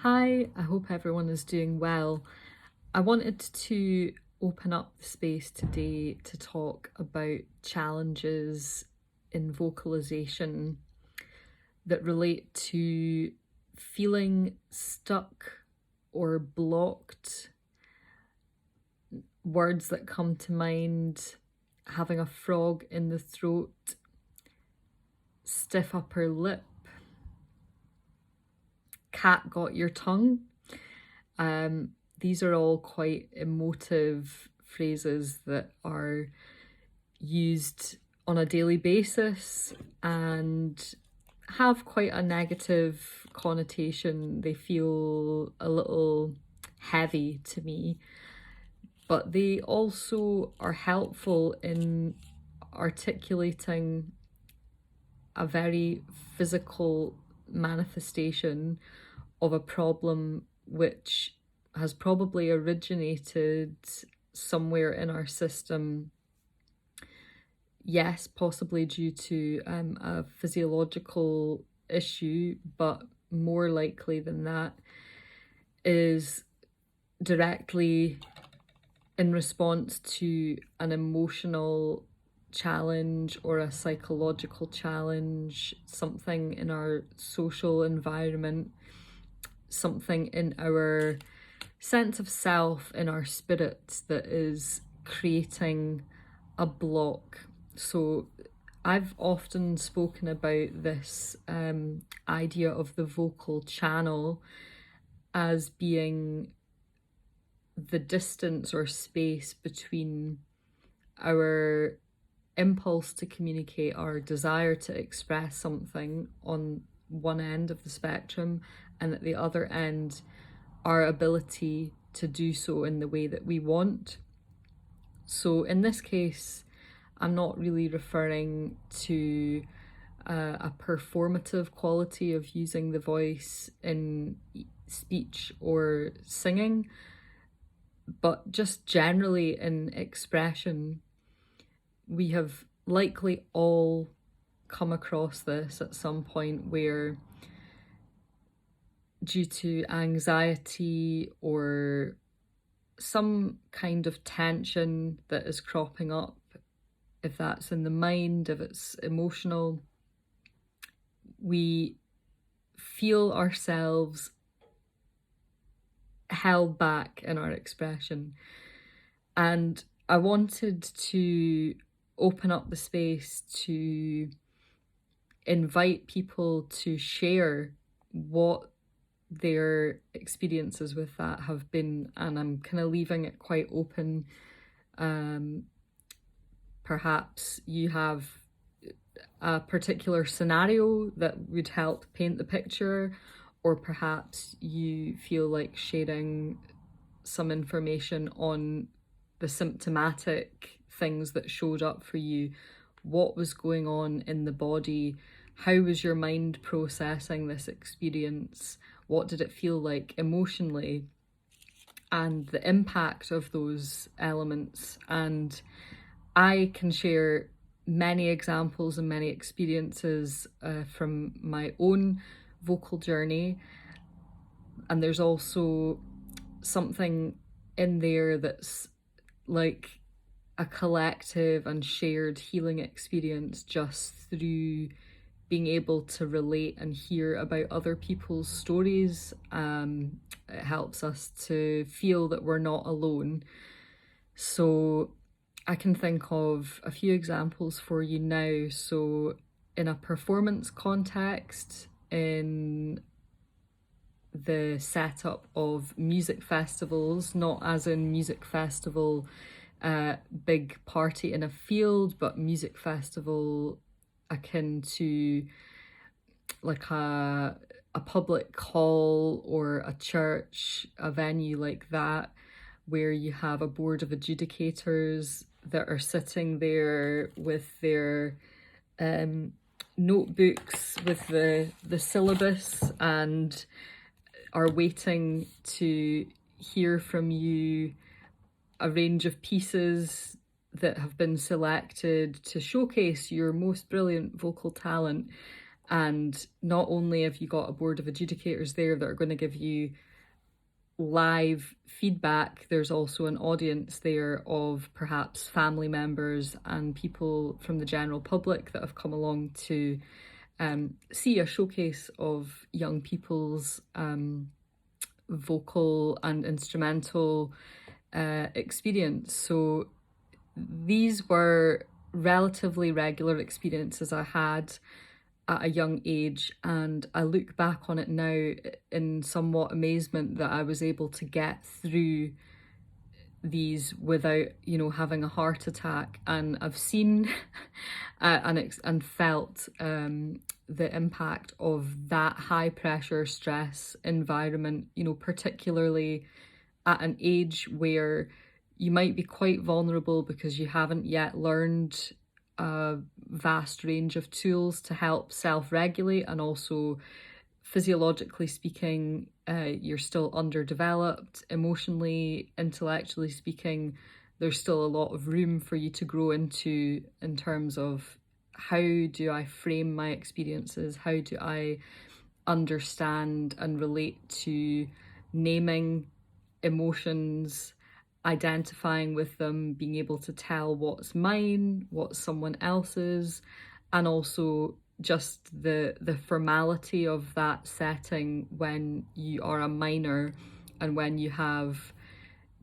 Hi, I hope everyone is doing well. I wanted to open up the space today to talk about challenges in vocalization that relate to feeling stuck or blocked. Words that come to mind: having a frog in the throat, stiff upper lip, cat got your tongue. These are all quite emotive phrases that are used on a daily basis and have quite a negative connotation. They feel a little heavy to me, but they also are helpful in articulating a very physical manifestation of a problem which has probably originated somewhere in our system. Yes, possibly due to a physiological issue, but more likely than that is directly in response to an emotional challenge or a psychological challenge, something in our social environment, something in our sense of self, in our spirit, that is creating a block. So I've often spoken about this idea of the vocal channel as being the distance or space between our impulse to communicate, our desire to express something on one end of the spectrum, and at the other end, our ability to do so in the way that we want. So in this case, I'm not really referring to a performative quality of using the voice in speech or singing, but just generally in expression. We have likely all come across this at some point where, due to anxiety or some kind of tension that is cropping up, if that's in the mind, if it's emotional, we feel ourselves held back in our expression. And I wanted to open up the space to invite people to share what their experiences with that have been, and I'm kind of leaving it quite open. Perhaps you have a particular scenario that would help paint the picture, or perhaps you feel like sharing some information on the symptomatic things that showed up for you. What was going on in the body? How was your mind processing this experience? What did it feel like emotionally? And the impact of those elements. And I can share many examples and many experiences from my own vocal journey. And there's also something in there that's like a collective and shared healing experience just through being able to relate and hear about other people's stories. It helps us to feel that we're not alone. So I can think of a few examples for you now. So in a performance context, in the setup of music festivals, not as in music festival, big party in a field, but music festival akin to like a public hall or a church, a venue like that, where you have a board of adjudicators that are sitting there with their notebooks with the syllabus and are waiting to hear from you a range of pieces that have been selected to showcase your most brilliant vocal talent. And not only have you got a board of adjudicators there that are going to give you live feedback, there's also an audience there of perhaps family members and people from the general public that have come along to see a showcase of young people's vocal and instrumental experience. So these were relatively regular experiences I had at a young age, and I look back on it now in somewhat amazement that I was able to get through these without, having a heart attack. And I've seen and felt the impact of that high pressure stress environment, particularly at an age where you might be quite vulnerable because you haven't yet learned a vast range of tools to help self-regulate, and also physiologically speaking, you're still underdeveloped. Emotionally, intellectually speaking, there's still a lot of room for you to grow into in terms of how do I frame my experiences? How do I understand and relate to naming emotions, identifying with them, being able to tell what's mine, what's someone else's, and also just the formality of that setting when you are a minor and when you have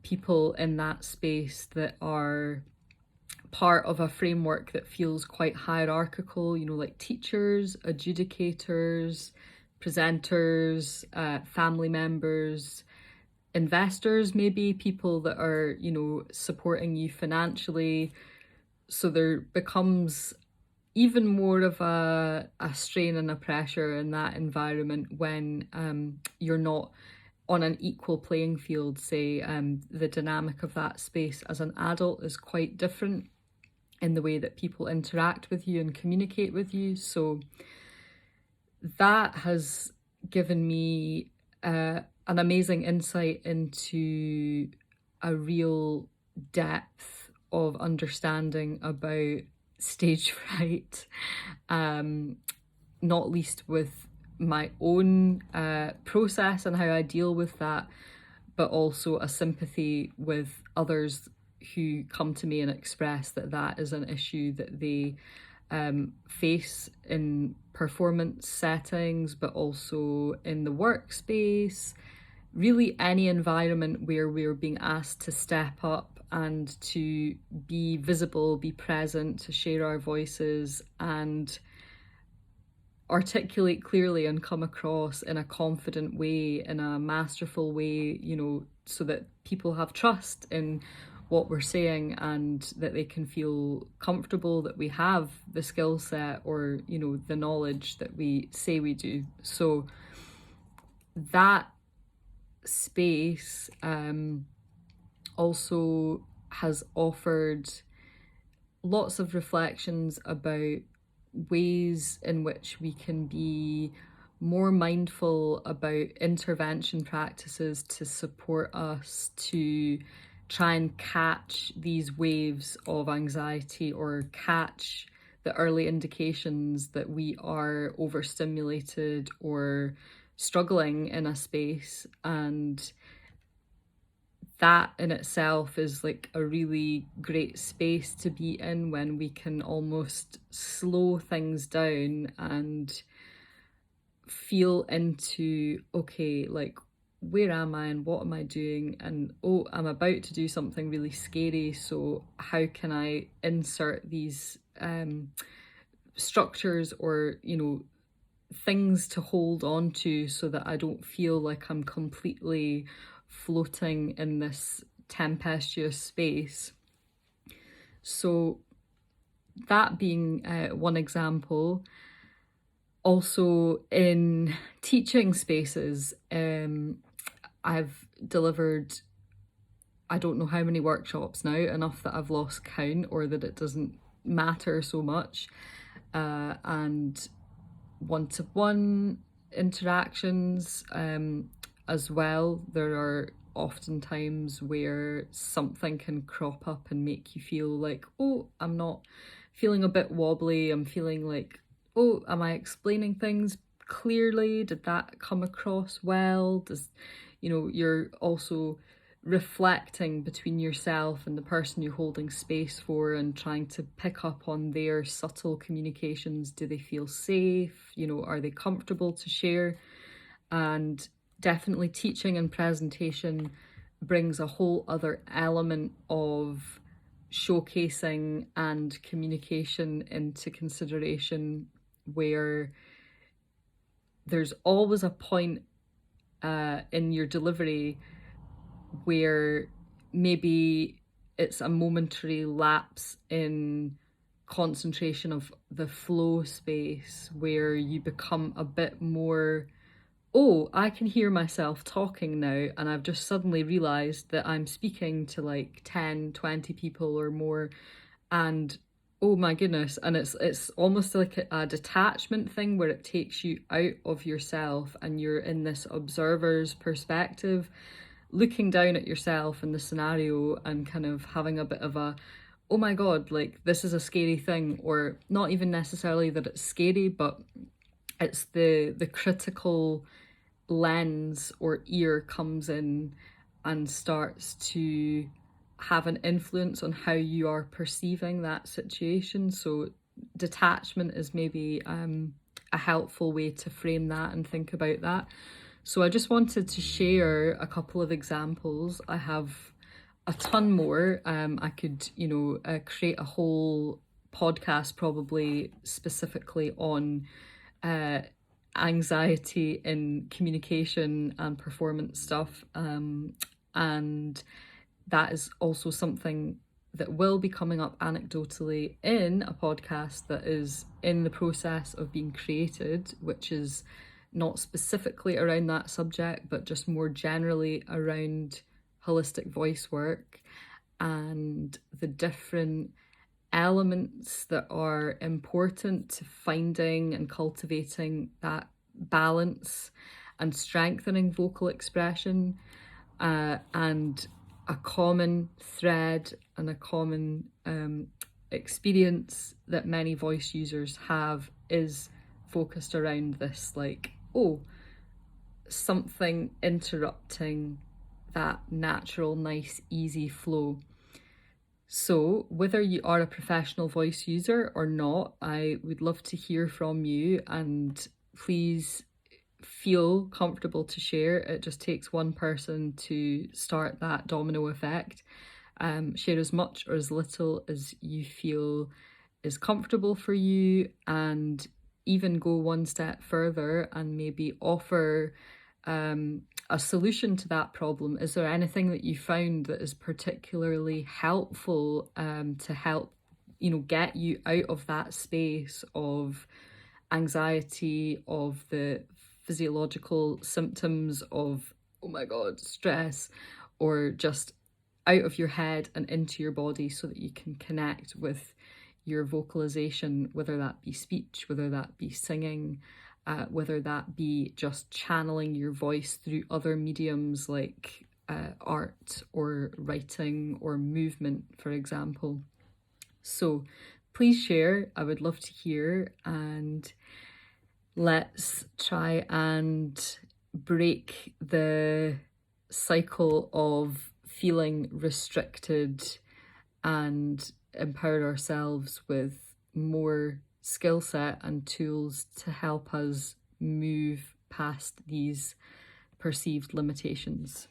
people in that space that are part of a framework that feels quite hierarchical, like teachers, adjudicators, presenters, family members, investors, maybe people that are, supporting you financially. So there becomes even more of a strain and a pressure in that environment when you're not on an equal playing field, say. The dynamic of that space as an adult is quite different in the way that people interact with you and communicate with you. So that has given me an amazing insight into a real depth of understanding about stage fright, not least with my own process and how I deal with that, but also a sympathy with others who come to me and express that that is an issue that they face in performance settings, but also in the workspace, really any environment where we're being asked to step up and to be visible, be present, to share our voices and articulate clearly and come across in a confident way, in a masterful way, so that people have trust in what we're saying and that they can feel comfortable that we have the skill set or, the knowledge that we say we do. So that space also has offered lots of reflections about ways in which we can be more mindful about intervention practices to support us to try and catch these waves of anxiety or catch the early indications that we are overstimulated or struggling in a space. And that in itself is like a really great space to be in, when we can almost slow things down and feel into, okay, like, where am I and what am I doing? And oh, I'm about to do something really scary. So how can I insert these structures or, things to hold on to so that I don't feel like I'm completely floating in this tempestuous space. So that being one example. Also in teaching spaces, I've delivered, I don't know how many workshops now, enough that I've lost count or that it doesn't matter so much. And one-to-one interactions as well. There are often times where something can crop up and make you feel like, oh, I'm not feeling a bit wobbly, I'm feeling like oh, am I explaining things clearly? Did that come across well? You're also reflecting between yourself and the person you're holding space for and trying to pick up on their subtle communications. Do they feel safe? Are they comfortable to share? And definitely teaching and presentation brings a whole other element of showcasing and communication into consideration, where there's always a point in your delivery where maybe it's a momentary lapse in concentration of the flow space, where you become a bit more, oh, I can hear myself talking now, and I've just suddenly realized that I'm speaking to like 10, 20 people or more, and oh my goodness. And it's almost like a detachment thing, where it takes you out of yourself and you're in this observer's perspective, looking down at yourself in the scenario and kind of having a bit of a, oh my god, like this is a scary thing. Or not even necessarily that it's scary, but it's the critical lens or ear comes in and starts to have an influence on how you are perceiving that situation. So detachment is maybe a helpful way to frame that and think about that. So I just wanted to share a couple of examples. I have a ton more. I could, create a whole podcast probably specifically on uh, anxiety in communication and performance stuff. And that is also something that will be coming up anecdotally in a podcast that is in the process of being created, which is not specifically around that subject, but just more generally around holistic voice work and the different elements that are important to finding and cultivating that balance and strengthening vocal expression, and a common thread and a common experience that many voice users have is focused around this, like, oh, something interrupting that natural, nice, easy flow. So, whether you are a professional voice user or not, I would love to hear from you, and please feel comfortable to share. It just takes one person to start that domino effect. Share as much or as little as you feel is comfortable for you, and even go one step further and maybe offer a solution to that problem. Is there anything that you found that is particularly helpful to help get you out of that space of anxiety, of the physiological symptoms of, oh my god, stress, or just out of your head and into your body, so that you can connect with your vocalization, whether that be speech, whether that be singing, whether that be just channeling your voice through other mediums like art or writing or movement, for example. So please share. I would love to hear, and let's try and break the cycle of feeling restricted and empower ourselves with more skill set and tools to help us move past these perceived limitations.